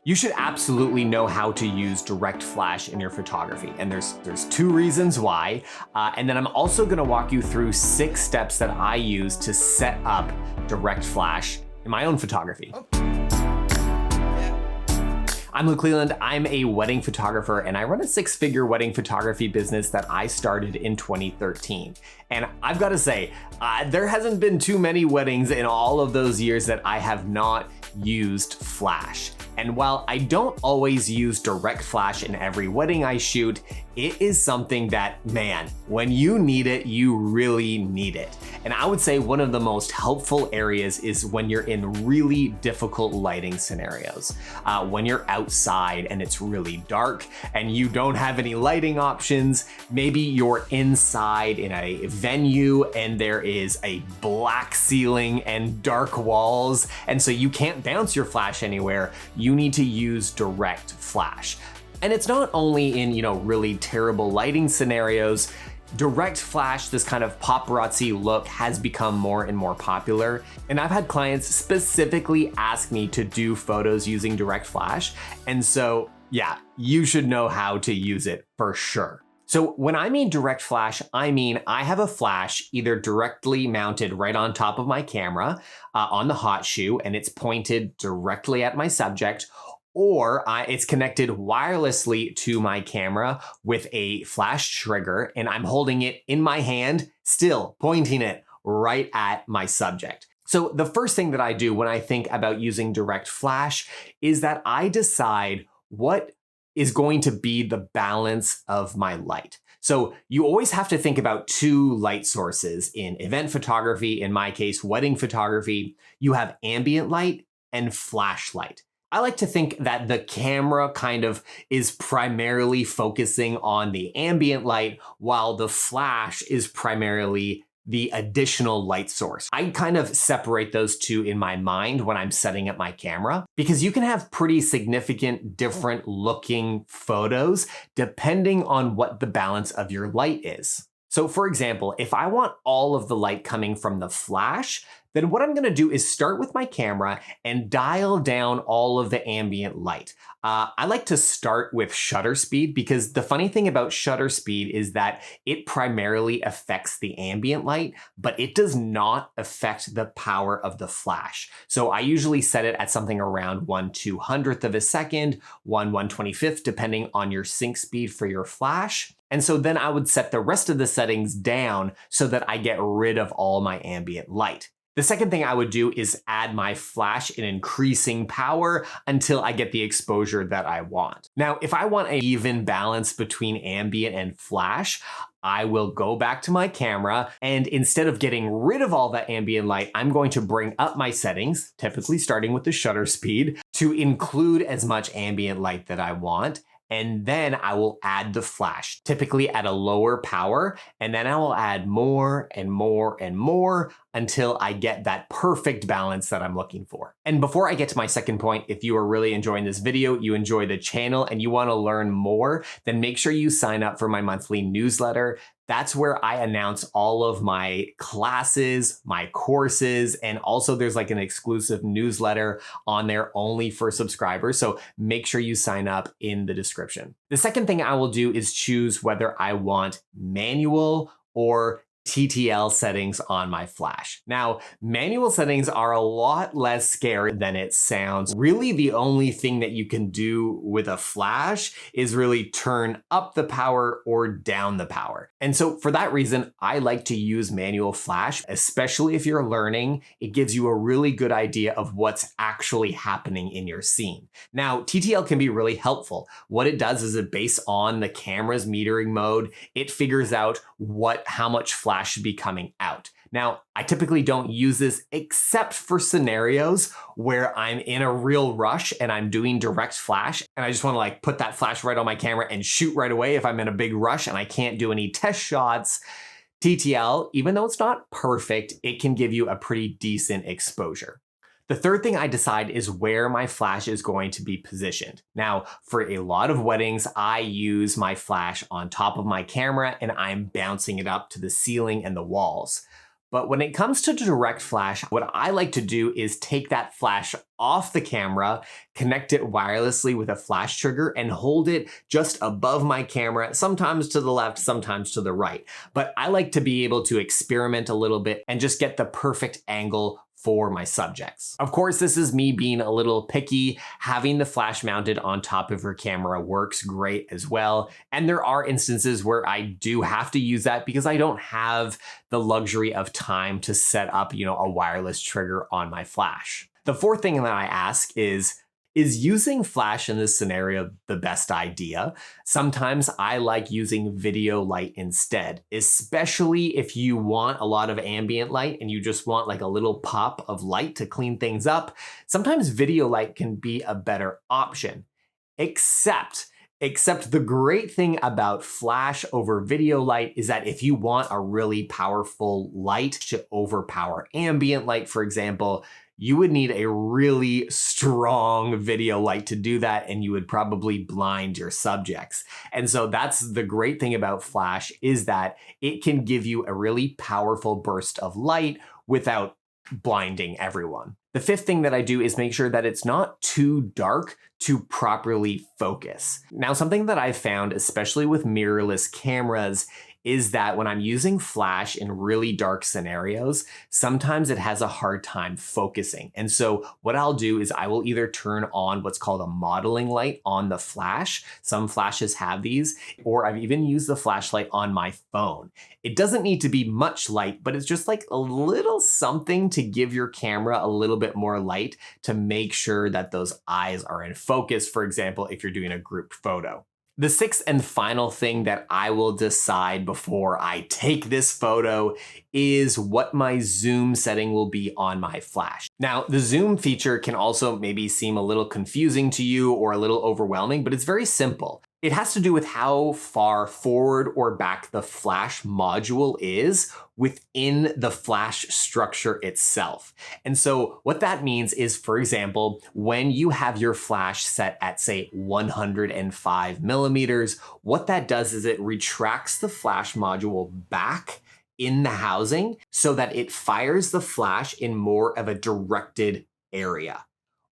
You should absolutely know how to use direct flash in your photography. And there's two reasons why. And then I'm also gonna walk you through 6 steps that I use to set up direct flash in my own photography. I'm Luke Leland. I'm a wedding photographer and I run a 6-figure wedding photography business that I started in 2013. And I've got to say, there hasn't been too many weddings in all of those years that I have not used flash. And while I don't always use direct flash in every wedding I shoot, it is something that, man, when you need it, you really need it. And I would say one of the most helpful areas is when you're in really difficult lighting scenarios. When you're outside and it's really dark and you don't have any lighting options, maybe you're inside in a venue and there is a black ceiling and dark walls, and so you can't bounce your flash anywhere. You need to use direct flash. And it's not only in, really terrible lighting scenarios. Direct flash, this kind of paparazzi look, has become more and more popular. And I've had clients specifically ask me to do photos using direct flash. And so, yeah, you should know how to use it for sure. So when I mean direct flash, I mean I have a flash either directly mounted right on top of my camera on the hot shoe, and it's pointed directly at my subject, or it's connected wirelessly to my camera with a flash trigger, and I'm holding it in my hand, still pointing it right at my subject. So the first thing that I do when I think about using direct flash is that I decide what is going to be the balance of my light. So you always have to think about 2 light sources in event photography. In my case, wedding photography. You have ambient light and flash light. I like to think that the camera kind of is primarily focusing on the ambient light while the flash is primarily the additional light source. I kind of separate those 2 in my mind when I'm setting up my camera, because you can have pretty significant different looking photos depending on what the balance of your light is. So for example, if I want all of the light coming from the flash, then what I'm gonna do is start with my camera and dial down all of the ambient light. I like to start with shutter speed, because the funny thing about shutter speed is that it primarily affects the ambient light, but it does not affect the power of the flash. So I usually set it at something around 1/200th of a second, 1/125th, depending on your sync speed for your flash. And so then I would set the rest of the settings down so that I get rid of all my ambient light. The second thing I would do is add my flash in increasing power until I get the exposure that I want. Now, if I want an even balance between ambient and flash, I will go back to my camera, and instead of getting rid of all that ambient light, I'm going to bring up my settings, typically starting with the shutter speed, to include as much ambient light that I want. And then I will add the flash, typically at a lower power, and then I will add more and more and more until I get that perfect balance that I'm looking for. And before I get to my second point, if you are really enjoying this video, you enjoy the channel, and you want to learn more, then make sure you sign up for my monthly newsletter. That's where I announce all of my classes, my courses, and also there's like an exclusive newsletter on there only for subscribers. So make sure you sign up in the description. The second thing I will do is choose whether I want manual or TTL settings on my flash. Now, manual settings are a lot less scary than it sounds. Really, the only thing that you can do with a flash is really turn up the power or down the power. And so for that reason, I like to use manual flash, especially if you're learning. It gives you a really good idea of what's actually happening in your scene. Now, TTL can be really helpful. What it does is it, based on the camera's metering mode, it figures out how much flash should be coming out. Now, I typically don't use this except for scenarios where I'm in a real rush and I'm doing direct flash and I just want to put that flash right on my camera and shoot right away if I'm in a big rush and I can't do any test shots. TTL, even though it's not perfect, it can give you a pretty decent exposure. The third thing I decide is where my flash is going to be positioned. Now, for a lot of weddings, I use my flash on top of my camera and I'm bouncing it up to the ceiling and the walls. But when it comes to direct flash, what I like to do is take that flash off the camera, connect it wirelessly with a flash trigger, and hold it just above my camera, sometimes to the left, sometimes to the right. But I like to be able to experiment a little bit and just get the perfect angle for my subjects. Of course, this is me being a little picky. Having the flash mounted on top of your camera works great as well. And there are instances where I do have to use that because I don't have the luxury of time to set up, a wireless trigger on my flash. The fourth thing that I ask is using flash in this scenario the best idea? Sometimes I like using video light instead, especially if you want a lot of ambient light and you just want like a little pop of light to clean things up. Sometimes video light can be a better option, except the great thing about flash over video light is that if you want a really powerful light to overpower ambient light, for example, you would need a really strong video light to do that, and you would probably blind your subjects. And so that's the great thing about flash, is that it can give you a really powerful burst of light without blinding everyone. The fifth thing that I do is make sure that it's not too dark to properly focus. Now, something that I've found, especially with mirrorless cameras, is that when I'm using flash in really dark scenarios, sometimes it has a hard time focusing. And so what I'll do is I will either turn on what's called a modeling light on the flash. Some flashes have these, or I've even used the flashlight on my phone. It doesn't need to be much light, but it's just like a little something to give your camera a little bit more light to make sure that those eyes are in focus, for example, if you're doing a group photo. The sixth and final thing that I will decide before I take this photo is what my zoom setting will be on my flash. Now, the zoom feature can also maybe seem a little confusing to you or a little overwhelming, but it's very simple. It has to do with how far forward or back the flash module is within the flash structure itself. And so what that means is, for example, when you have your flash set at, say, 105 millimeters, what that does is it retracts the flash module back in the housing so that it fires the flash in more of a directed area.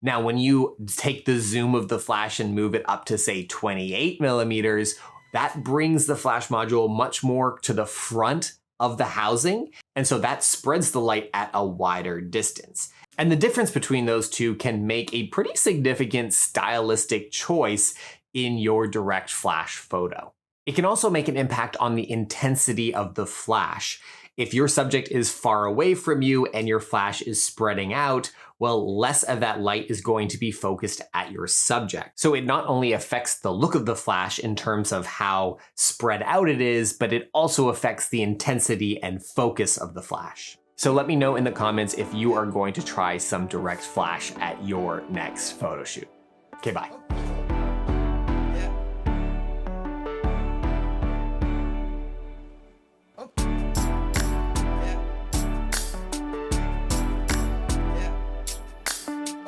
Now, when you take the zoom of the flash and move it up to, say, 28 millimeters, that brings the flash module much more to the front of the housing. And so that spreads the light at a wider distance. And the difference between those two can make a pretty significant stylistic choice in your direct flash photo. It can also make an impact on the intensity of the flash. If your subject is far away from you and your flash is spreading out, well, less of that light is going to be focused at your subject. So it not only affects the look of the flash in terms of how spread out it is, but it also affects the intensity and focus of the flash. So let me know in the comments if you are going to try some direct flash at your next photo shoot. Okay, bye.